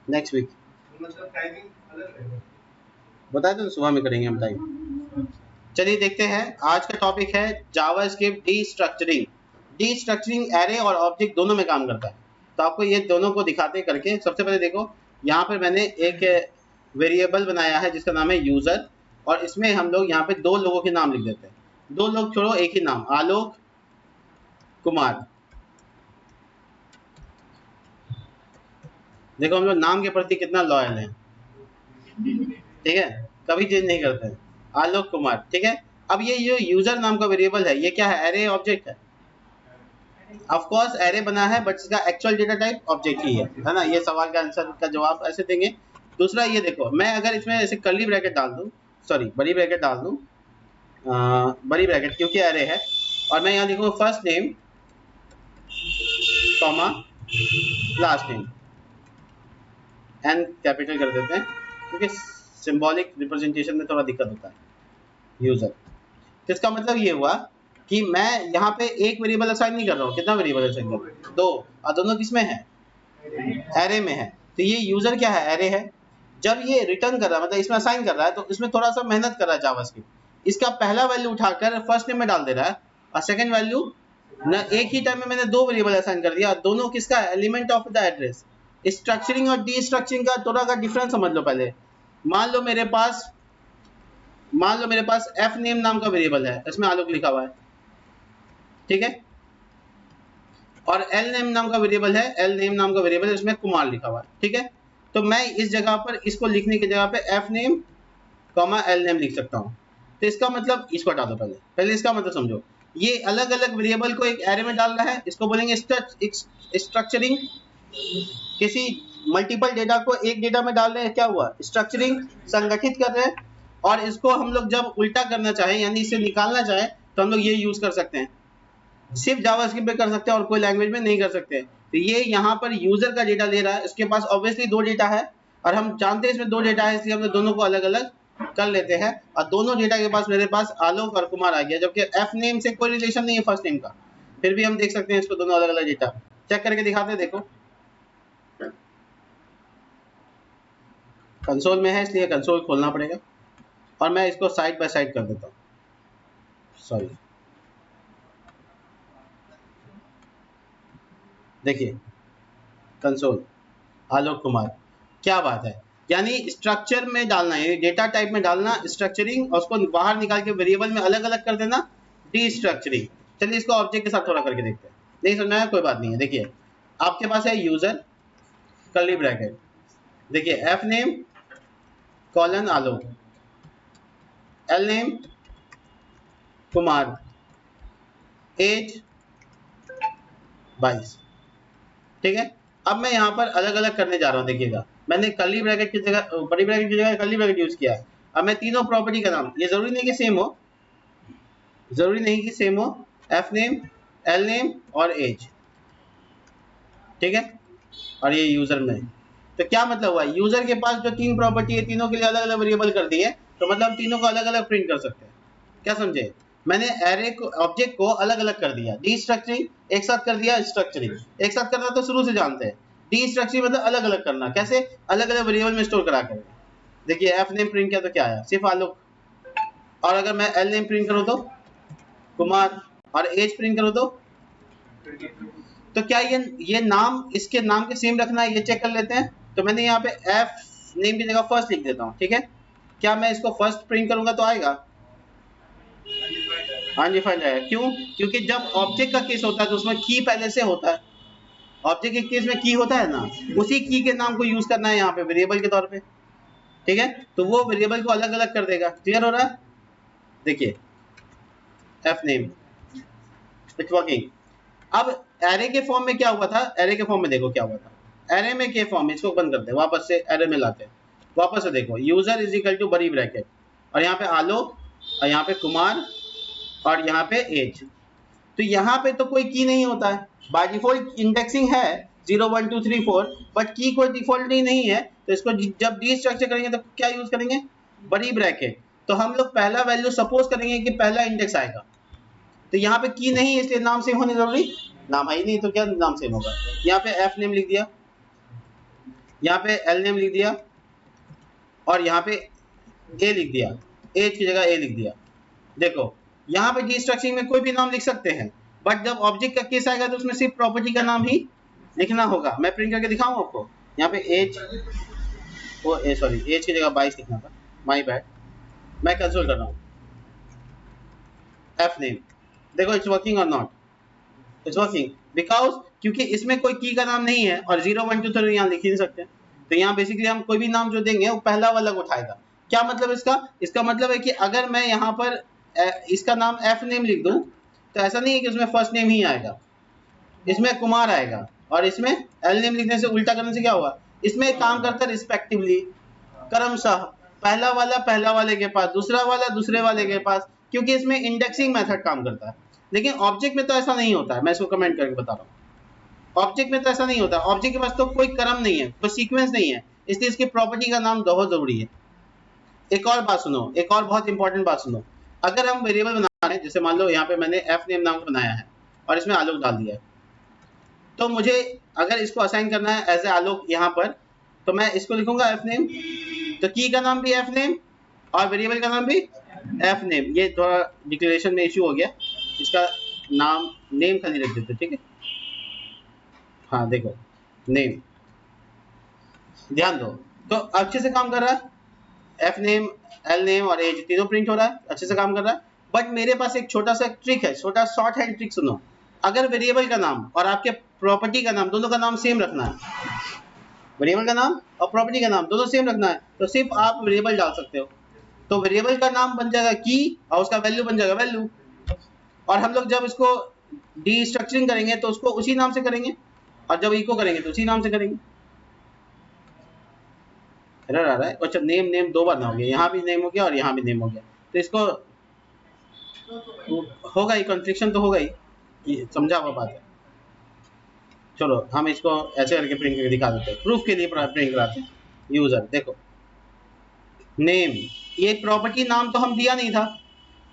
Next week मतलब timing अलग रहेगा। बताए तो सुबह में करेंगे हम टाइम। चलिए देखते हैं, आज का टॉपिक है जावास्क्रिप्ट डीस्ट्रक्चरिंग। डीस्ट्रक्चरिंग एरे और ऑब्जेक्ट दोनों में काम करता है, तो आपको ये दोनों को दिखाते करके सबसे पहले देखो, यहाँ पर मैंने एक वेरिएबल बनाया है जिसका नाम है यूजर, और इसमें हम लोग यहाँ पे दो लोगों के नाम लिख देते हैं। दो लोग छोड़ो, एक ही नाम, आलोक कुमार। देखो हम लोग नाम के प्रति कितना लॉयल हैं, ठीक है, कभी चेंज नहीं करते हैं। आलोक कुमार, ठीक है। अब ये जो यूजर नाम का वेरिएबल है, ये क्या है? एरे ऑब्जेक्ट है। ऑफ कोर्स एरे बना है, बट इसका एक्चुअल डेटा टाइप ऑब्जेक्ट ही है ना। ये सवाल का आंसर का जवाब ऐसे देंगे। दूसरा ये देखो, मैं अगर इसमें ऐसे कर्ली ब्रैकेट डाल दूं, सॉरी बड़ी ब्रैकेट डाल दूं, बड़ी ब्रैकेट क्योंकि एरे है, और मैं यहाँ लिखूँ first name comma last name, N capital कर देते हैं क्योंकि सिंबॉलिक रिप्रेजेंटेशन में थोड़ा दिक्कत होता है यूजर। तो इसका मतलब ये हुआ कि मैं यहाँ पे एक वेरिएबल असाइन नहीं कर रहा हूँ। कितना वेरिएबल असाइन कर रहा हूँ? 2, और दोनों किसमें है? एरे में है। तो ये यूजर क्या है? एरे है। जब ये रिटर्न कर रहा है, मतलब इसमें असाइन कर रहा है, तो इसमें थोड़ा सा मेहनत कर रहा है जावास्क्रिप्ट। इसका पहला वैल्यू उठाकर फर्स्ट नेम में डाल दे रहा है, और सेकंड वैल्यू न, एक ही टाइम में मैंने दो वेरिएबल असाइन कर दिया, दोनों किसका? Element of the address. Structuring और डीस्ट्रक्चरिंग का थोड़ा का डिफरेंस समझ लो पहले। मान लो मेरे पास एफ नेम नाम का वेरिएबल है, इसमें आलोक लिखा हुआ है, ठीक है, और एल नेम नाम का वेरिएबल है, एल नेम नाम का वेरिएबल है, इसमें कुमार लिखा हुआ है, ठीक है। तो मैं इस जगह पर इसको लिखने की जगह पे F name comma L name लिख सकता हूँ। तो इसका मतलब, इसको हटा दो पहले इसका मतलब समझो। ये अलग अलग वेरिएबल को एक एरे में डाल रहा है, इसको बोलेंगे स्ट्रक्चरिंग। किसी मल्टीपल डेटा को एक डेटा में डाल रहे हैं, क्या हुआ? स्ट्रक्चरिंग, संगठित कर रहे हैं। और इसको हम लोग जब उल्टा करना चाहें, यानी इसे निकालना चाहें, तो हम लोग ये यूज कर सकते हैं। सिर्फ जावास्क्रिप्ट पे कर सकते हैं और कोई लैंग्वेज में नहीं कर सकते। तो ये यहाँ पर यूजर का डेटा ले रहा है, इसके पास ऑब्वियसली दो डेटा है, और हम जानते हैं इसमें दो डेटा है, इसलिए हमने दोनों को अलग अलग कर लेते हैं। और दोनों डेटा के पास मेरे पास आलोक और कुमार आ गया, जबकि एफ नेम से कोई रिलेशन नहीं है फर्स्ट नेम का, फिर भी हम देख सकते हैं इसको दोनों अलग अलग डेटा। चेक करके दिखाते हैं, देखो कंसोल में है, इसलिए कंसोल खोलना पड़ेगा, और मैं इसको साइड बाय साइड कर देता हूँ, सॉरी। देखिए कंसोल, आलोक कुमार, क्या बात है। यानी स्ट्रक्चर में डालना है, डेटा टाइप में डालना स्ट्रक्चरिंग, और उसको बाहर निकाल के वेरिएबल में अलग अलग कर देना डीस्ट्रक्चरिंग। चलिए इसको ऑब्जेक्ट के साथ थोड़ा करके देखते हैं। नहीं समझ में आया? कोई बात नहीं है। देखिए आपके पास है यूजर कर्ली ब्रैकेट, देखिए एफ नेम कॉलन आलोक, एल नेम कुमार, एज 22, ठीक है। अब मैं यहाँ पर अलग अलग करने जा रहा हूँ, देखिएगा मैंने कर्ली ब्रैकेट की जगह, बड़ी ब्रैकेट की जगह कर्ली ब्रैकेट यूज किया है। अब मैं तीनों प्रॉपर्टी का नाम, ये जरूरी नहीं कि सेम हो, जरूरी नहीं कि सेम हो, एफ नेम, एल नेम और एज, ठीक है, और ये यूजर में। तो क्या मतलब हुआ? यूजर के पास जो तीन प्रॉपर्टी है, तीनों के लिए अलग अलग वेरिएबल कर दी है, तो मतलब तीनों को अलग अलग प्रिंट कर सकते हैं। क्या समझे? मैंने एरे को, ऑब्जेक्ट को अलग अलग कर दिया। डीस्ट्रक्चरिंग एक साथ कर दिया, स्ट्रक्चरिंग एक साथ करना तो शुरू से जानते हैं। डीस्ट्रक्चरिंग मतलब अलग अलग करना, कैसे? अलग अलग वेरिएबल में स्टोर करा कर। देखिए एफ नेम प्रिंट किया तो क्या आया? सिर्फ आलोक। और अगर मैं एल नेम प्रिंट करूँ तो कुमार, और एज प्रिंट करूँ तो क्या ये नाम, इसके नाम के सेम रखना है, ये चेक कर लेते हैं। तो मैंने यहाँ पे एफ नेम की जगह फर्स्ट लिख देता हूँ, ठीक है। क्या मैं इसको फर्स्ट प्रिंट करूंगा तो आएगा? हाँ जी, फाइल आएगा। क्यों? क्योंकि जब ऑब्जेक्ट का केस होता है तो उसमें की पहले से होता है। ऑब्जेक्ट के केस में की होता है ना, उसी की के नाम को यूज करना है यहाँ पे वेरिएबल के तौर पे, ठीक है। तो वो वेरिएबल को अलग अलग कर देगा। क्लियर हो रहा है? देखिए एफ नेम, इट्स वर्किंग। अब एरे के फॉर्म में क्या हुआ था? एरे के फॉर्म में देखो क्या हुआ था। एरे में के फॉर्म में, इसको बंद करते हैं, वापस से एरे में लाते हैं। वापस से देखो, यूजर इज इक्वल टू बड़ी ब्रैकेट, और यहाँ पे आलोक, और यहाँ पे कुमार, और यहाँ पे एज। तो यहाँ पे तो कोई की नहीं होता है, बाय डिफॉल्ट इंडेक्सिंग है 0 1 2 3 4, बट की कोई डिफॉल्ट नहीं है। तो इसको जब डीस्ट्रक्चर करेंगे तो क्या यूज करेंगे? बड़ी ब्रैकेट। तो हम लोग पहला वैल्यू सपोज करेंगे कि पहला इंडेक्स आएगा, तो यहाँ पे की नहीं है, इसलिए नाम सेम होने जरूरी नाम है ही नहीं तो क्या नाम सेम होगा। यहाँ पे एफ नेम लिख दिया, यहाँ पे एल नेम लिख दिया, और यहाँ पे ए लिख दिया, एज की जगह ए लिख दिया। देखो यहाँ पे डीस्ट्रक्चरिंग में कोई भी नाम लिख सकते हैं, बट जब ऑब्जेक्ट का केस आएगा तो उसमें सिर्फ प्रॉपर्टी का नाम ही लिखना होगा। मैं प्रिंट करके दिखाऊं आपको। यहाँ पे एज, ओ ए सॉरी, एज की जगह 22 लिखना था, माय बैड। मैं कंसोल कर रहा हूँ। एफ नेम, देखो इट्स वर्किंग और नॉट, इट्स वर्किंग बिकॉज क्योंकि इसमें कोई की का नाम नहीं है और 0 1 2 3 यहाँ लिख ही नहीं सकते। तो यहाँ बेसिकली हम कोई भी नाम जो देंगे वो पहला वाला उठाएगा। क्या मतलब इसका? इसका मतलब है कि अगर मैं यहाँ पर इसका नाम एफ नेम लिख दूं तो ऐसा नहीं है कि उसमें फर्स्ट नेम ही आएगा, इसमें कुमार आएगा, और इसमें एल नेम लिखने से उल्टा करने से क्या हुआ, इसमें एक काम करता है रिस्पेक्टिवली, क्रमशः, पहला वाले के पास, दूसरा वाला दूसरे वाले के पास, क्योंकि इसमें इंडेक्सिंग मेथड काम करता है। लेकिन ऑब्जेक्ट में तो ऐसा नहीं होता है, मैं इसको कमेंट करके बता रहा हूँ। ऑब्जेक्ट में तो ऐसा नहीं होता, ऑब्जेक्ट के पास तो कोई क्रम नहीं है, कोई सीक्वेंस नहीं है, इसलिए इसकी प्रॉपर्टी का नाम बहुत जरूरी है। एक और बात सुनो, एक और बहुत इंपॉर्टेंट बात सुनो। अगर हम वेरिएबल बना रहे हैं, जैसे मान लो यहाँ पे मैंने एफ नेम नाम बनाया है और इसमें आलोक डाल दिया है, तो मुझे अगर इसको असाइन करना है एज ए आलोक यहाँ पर, तो मैं इसको लिखूंगा एफ नेम, तो की का नाम भी एफ नेम और वेरिएबल का नाम भी एफ नेम। ये थोड़ा डिक्लेरेशन में इश्यू हो गया, इसका नाम नेम खाली रख देते, ठीक है। हाँ देखो नेम, ध्यान दो, तो अच्छे से काम कर रहा है, एफ नेम, एल नेम और एज तीनों प्रिंट हो रहा है, अच्छे से काम कर रहा है। बट मेरे पास एक छोटा सा ट्रिक है, छोटा शॉर्ट हैंड ट्रिक सुनो। अगर वेरिएबल का नाम और आपके प्रॉपर्टी का नाम, दोनों का नाम सेम रखना है, वेरिएबल का नाम और प्रॉपर्टी का नाम दोनों सेम रखना है, तो सिर्फ आप वेरिएबल डाल सकते हो। तो वेरिएबल का नाम बन जाएगा की और उसका वैल्यू बन जाएगा वैल्यू। और हम लोग जब इसको डीस्ट्रक्चरिंग करेंगे तो उसको उसी नाम से करेंगे, और जब इको करेंगे तो उसी नाम से करेंगे। एरर आ रहा है, अच्छा नेम नेम दो बार ना हो गया, यहाँ भी नेम हो गया और यहाँ भी नेम हो गया, तो इसको होगा ही, कॉन्फ्लिक्शन तो होगा ही, ये समझा हुआ बात है। चलो हम इसको ऐसे करके प्रिंट करके दिखा देते हैं, प्रूफ के लिए प्रिंट कराते हैं। यूजर देखो नेम, ये प्रॉपर्टी नाम तो हम दिया नहीं था,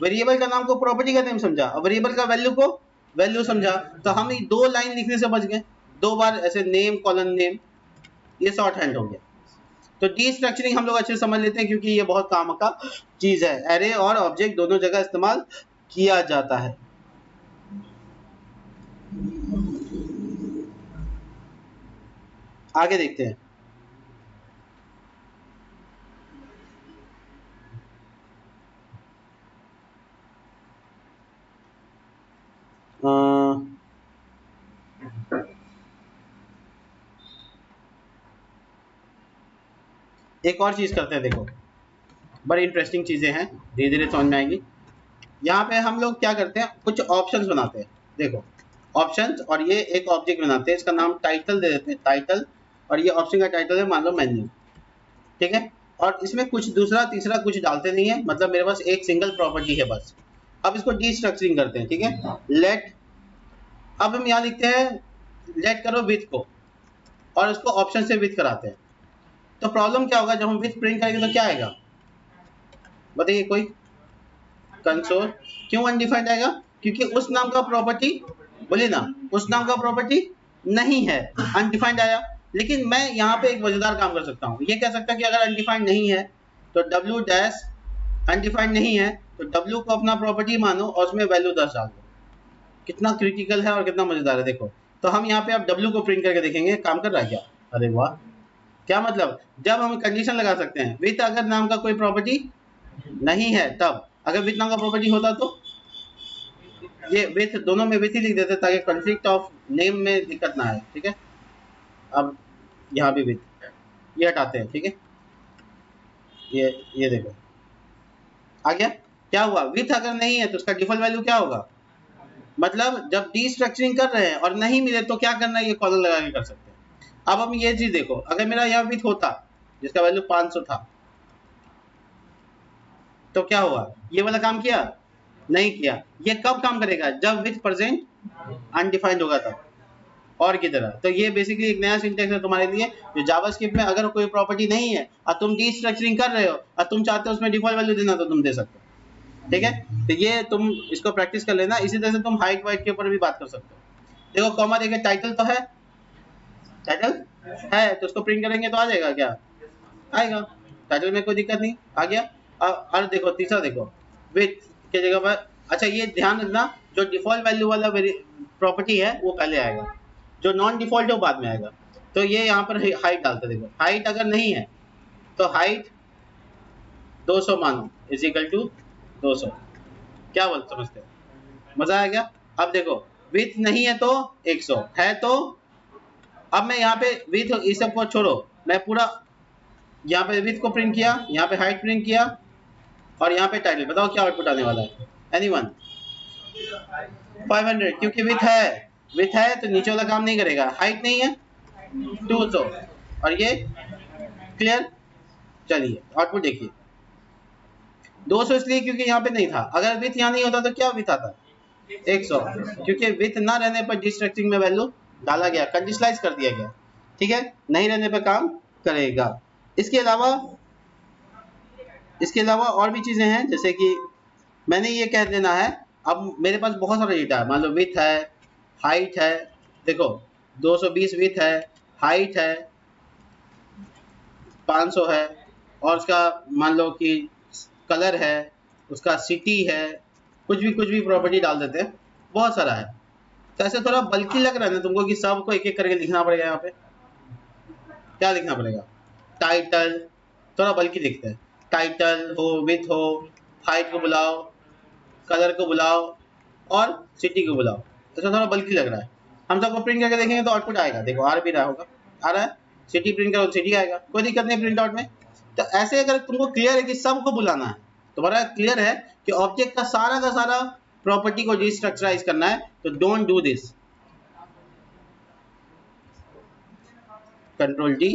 वेरिएबल का नाम को प्रॉपर्टी का नेम समझा और वेरिएबल का वैल्यू को वैल्यू समझा, तो हम दो लाइन लिखने से बच गए, दो बार ऐसे नेम कॉलन नेम, ये शॉर्ट हैंड हो गया। तो डीस्ट्रक्चरिंग हम लोग अच्छे से समझ लेते हैं क्योंकि ये बहुत काम का चीज है, एरे और ऑब्जेक्ट दोनों जगह इस्तेमाल किया जाता है। आगे देखते हैं। एक और चीज करते हैं, देखो बड़ी इंटरेस्टिंग चीजें हैं, धीरे धीरे समझ में आएंगी। यहाँ पे हम लोग क्या करते हैं, कुछ ऑप्शंस बनाते हैं। देखो ऑप्शंस, और ये एक ऑब्जेक्ट बनाते हैं, इसका नाम टाइटल दे देते हैं, टाइटल, और ये ऑप्शन का टाइटल है मान लो मेन्यू, ठीक है। और इसमें कुछ दूसरा तीसरा कुछ डालते नहीं है, मतलब मेरे पास एक सिंगल प्रॉपर्टी है बस। अब इसको डीस्ट्रक्चरिंग करते हैं, ठीक है। लेट, अब हम यहाँ लिखते हैं लेट करो विथ को, और उसको ऑप्शन से विथ कराते हैं। तो प्रॉब्लम क्या होगा, जब हम विथ प्रिंट करेंगे तो क्या आएगा बताइए कोई, कंसोल। क्यों अनडिफाइंड आएगा? क्योंकि उस नाम का प्रॉपर्टी, बोलिए ना, उस नाम का प्रॉपर्टी नहीं है, अनडिफाइंड आया। लेकिन मैं यहाँ पे एक मजेदार काम कर सकता हूँ, ये कह सकता कि अगर अनडिफाइंड नहीं है तो डब्ल्यू डैश, अनडिफाइंड नहीं है तो डब्ल्यू को अपना प्रॉपर्टी मानो और उसमें वैल्यू 10 डाल दो। कितना क्रिटिकल है और कितना मजेदार है, देखो। तो हम यहाँ पे अब डब्ल्यू को प्रिंट करके देखेंगे काम कर रहा है क्या। अरे वाह, क्या मतलब, जब हम कंडीशन लगा सकते हैं विथ, अगर नाम का कोई प्रॉपर्टी नहीं है तब, अगर विथ नाम का प्रॉपर्टी होता तो ये विथ, दोनों में विथ ही लिख देते ताकि कॉन्फ्लिक्ट ऑफ नेम में दिक्कत ना आए, ठीक है। अब यहाँ भी विथ, ये हटाते हैं, ठीक है। ये देखो आ गया। क्या हुआ, विथ अगर नहीं है तो उसका डिफॉल्ट वैल्यू क्या होगा, मतलब जब डीस्ट्रक्चरिंग कर रहे हैं और नहीं मिले तो क्या करना है, ये कॉलम लगा के कर सकते हैं। अब हम ये चीज देखो, अगर मेरा यहाँ विथ होता जिसका वैल्यू 500 था तो क्या हुआ, ये वाला काम किया नहीं किया। ये कब काम करेगा, जब विथ प्रेजेंट अनडिफाइंड होगा तब, और की तरह। तो ये बेसिकली एक नया सिंटेक्स है तुम्हारे लिए, जो जावास्क्रिप्ट में अगर कोई प्रॉपर्टी नहीं है और तुम डीस्ट्रक्चरिंग कर रहे हो और तुम चाहते हो उसमें डिफॉल्ट वैल्यू देना तो तुम दे सकते हो, ठीक है। तो ये तुम इसको प्रैक्टिस कर लेना। इसी तरह से तुम हाइट वाइट के ऊपर भी बात कर सकते हो। देखो कॉमा देखे, टाइटल तो है, टाइटल है तो उसको प्रिंट करेंगे तो आ जाएगा क्या, आएगा, टाइटल में कोई दिक्कत नहीं, आ गया। अब देखो तीसरा देखो, विथ की जगह पर, अच्छा ये ध्यान रखना, जो डिफॉल्ट वैल्यू वाला प्रॉपर्टी है वो पहले आएगा, जो नॉन डिफॉल्ट है वो बाद में आएगा। तो ये यहाँ पर हाइट डालते, देखो हाइट अगर नहीं है तो हाइट 200 मानो इज इक्वल टू 200, क्या बोल समझते हो, मजा आया क्या। अब देखो विथ नहीं है तो 100 है तो, अब मैं यहाँ पे विथ इस सब को छोड़ो, मैं पूरा यहाँ पे विथ को प्रिंट किया, यहाँ पे हाइट प्रिंट किया और यहाँ पे टाइटल, बताओ क्या आउटपुट आने वाला है, एनीवन, 500, क्योंकि विथ है तो नीचे वाला काम नहीं करेगा, हाइट नहीं है 200, और ये क्लियर। चलिए आउटपुट देखिए, 200 इसलिए क्योंकि यहाँ पे नहीं था, अगर विथ यहाँ नहीं होता तो क्या विथ आता, 100, क्योंकि विथ ना रहने पर डिस्ट्रक्टिंग में वैल्यू डाला गया, कंडीशनलाइज कर दिया गया, ठीक है, नहीं रहने पर काम करेगा। इसके अलावा और भी चीजें हैं, जैसे कि मैंने ये कह देना है, अब मेरे पास बहुत सारा डेटा है, मान लो विथ है, हाइट है, देखो 220 विथ है, हाइट है 500 है, और उसका मान लो कि कलर है, उसका सिटी है, कुछ भी प्रॉपर्टी डाल देते हैं, बहुत सारा है। तो ऐसे थोड़ा बल्कि लग रहा है ना तुमको कि सबको एक एक करके लिखना पड़ेगा, यहाँ पे क्या लिखना पड़ेगा, टाइटल, थोड़ा बल्कि लिखते हैं, टाइटल हो, विथ हो, हाइट को बुलाओ, कलर को बुलाओ और सिटी को बुलाओ, ऐसा थोड़ा बल्कि लग रहा है। हम सबको प्रिंट करके देखेंगे तो आउटपुट आएगा, देखो आ भी रहा होगा, आ रहा है, सिटी प्रिंट करो सिटी आएगा, कोई दिक्कत नहीं प्रिंट आउट में। तो ऐसे अगर तुमको क्लियर है कि सबको बुलाना है, तुम्हारा क्लियर है कि ऑब्जेक्ट का सारा प्रॉपर्टी को डिस्ट्रक्चराइज करना है, तो don't do this, control D,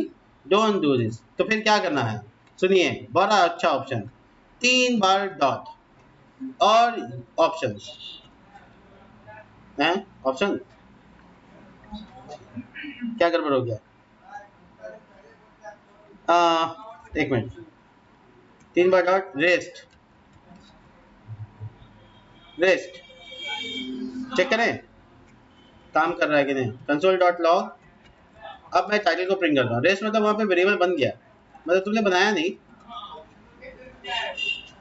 don't do this. तो फिर क्या करना है, सुनिए बड़ा अच्छा ऑप्शन, 3 बार डॉट और ऑप्शंस हैं, ऑप्शन क्या गड़बड़ हो गया, एक मिनट, 3 बार डॉट रेस्ट, रेस्ट चेक करें काम कर रहा है कि नहीं, कंसोल डॉट लॉग। अब मैं टाइटल को प्रिंट करता हूँ, रेस्ट मतलब वहां पे वेरिएबल बन गया, मतलब तुमने बनाया नहीं,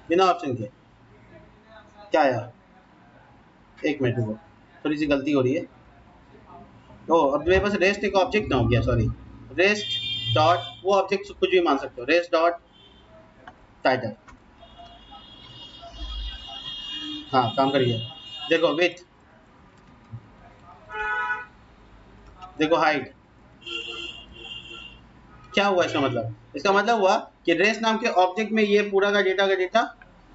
बिना ऑप्शन के, क्या आया, एक मिनट रुको, थोड़ी सी गलती हो रही है, ओ अब मेरे पास रेस्ट एक ऑब्जेक्ट ना हो गया, सॉरी, रेस्ट डॉट, वो ऑब्जेक्ट कुछ भी मान सकते हो, रेस्ट डॉट टाइटल, हाँ काम करिए, देखो विथ, देखो हाइट, क्या हुआ इसका मतलब, इसका मतलब हुआ कि रेस्ट नाम के ऑब्जेक्ट में ये पूरा का डेटा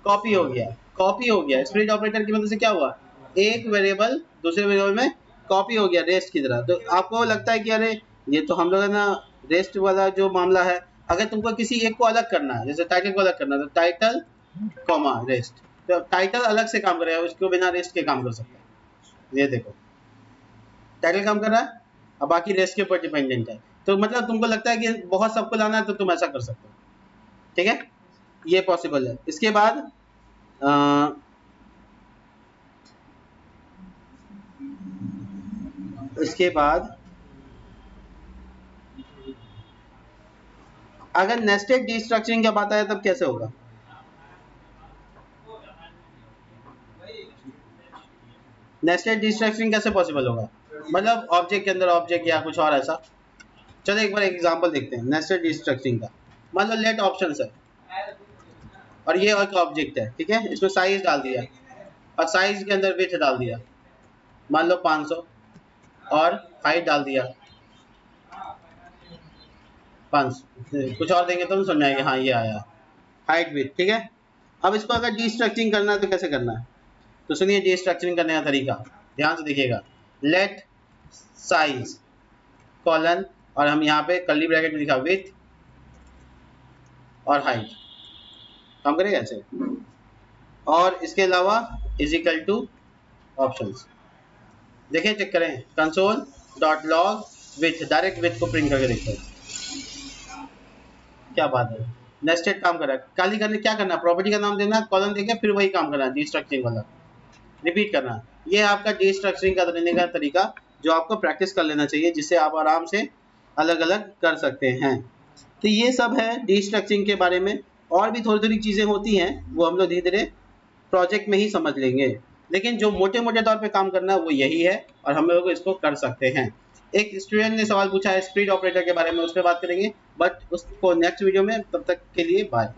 कॉपी हो गया, स्प्लिट ऑपरेटर की मदद से क्या हुआ, एक वेरिएबल दूसरे वेरिएबल में कॉपी हो गया रेस्ट की तरह। तो आपको लगता है कि अरे ये तो हम लोग है ना, रेस्ट वाला जो मामला है, अगर तुमको किसी एक को अलग करना है, जैसे टाइटल को अलग करना है, तो टाइटल कॉमा रेस्ट, तो टाइटल अलग से काम करेगा, उसको बिना रेस्ट के काम कर सकता है, ये देखो टाइटल काम कर रहा है, अब बाकी रेस्ट के ऊपर डिपेंडेंट है। तो मतलब तुमको लगता है कि बहुत सबको लाना है तो तुम ऐसा कर सकते हो, ठीक है, ये पॉसिबल है। इसके बाद अगर नेस्टेड डिस्ट्रक्चरिंग की बात आए तब कैसे होगा, नेस्टेड डिस्ट्रक्चरिंग कैसे पॉसिबल होगा, मतलब ऑब्जेक्ट के अंदर ऑब्जेक्ट या कुछ और ऐसा। चलो एक बार एग्जांपल देखते हैं नेस्टेड डिस्ट्रक्चरिंग का। मान लो लेट ऑप्शंस है और ये एक ऑब्जेक्ट है, ठीक है, इसमें साइज डाल दिया और साइज के अंदर विड्थ डाल दिया, मान लो 500, और हाइट डाल दिया 500, कुछ और देंगे तो हम समझ आएंगे, हाँ ये आया हाइट विड्थ, ठीक है। अब इसको अगर डिस्ट्रक्चरिंग करना है तो कैसे करना है, तो सुनिए डिस्ट्रक्चरिंग करने का तरीका, ध्यान से देखिएगा, लेट साइज कॉलन, और हम यहाँ पे कर्ली ब्रैकेट में लिखा विड्थ और हाइट, काम करेगा ऐसे, और इसके अलावा इज इक्वल टू ऑप्शंस, देखें चेक करें, console dot log with, direct with को प्रिंट करके देखते हैं, क्या बात है, नेस्टेड काम कर रहा है। खाली करने क्या करना है, प्रॉपर्टी का नाम देना, कॉलम देके फिर वही काम करना है, डिस्ट्रक्चरिंग वाला रिपीट करना, ये आपका डिस्ट्रक्चरिंग का देने का तरीका जो आपको प्रैक्टिस कर लेना चाहिए, जिससे आप आराम से अलग अलग कर सकते हैं। तो ये सब है डीस्ट्रक्चरिंग के बारे में। और भी थोड़ी थोड़ी चीज़ें होती हैं, वो हम लोग धीरे धीरे प्रोजेक्ट में ही समझ लेंगे, लेकिन जो मोटे मोटे तौर पे काम करना है वो यही है, और हम लोग इसको कर सकते हैं। एक स्टूडेंट ने सवाल पूछा है स्प्लिट ऑपरेटर के बारे में, उस पर बात करेंगे, बट उसको नेक्स्ट वीडियो में। तब तक के लिए बाय।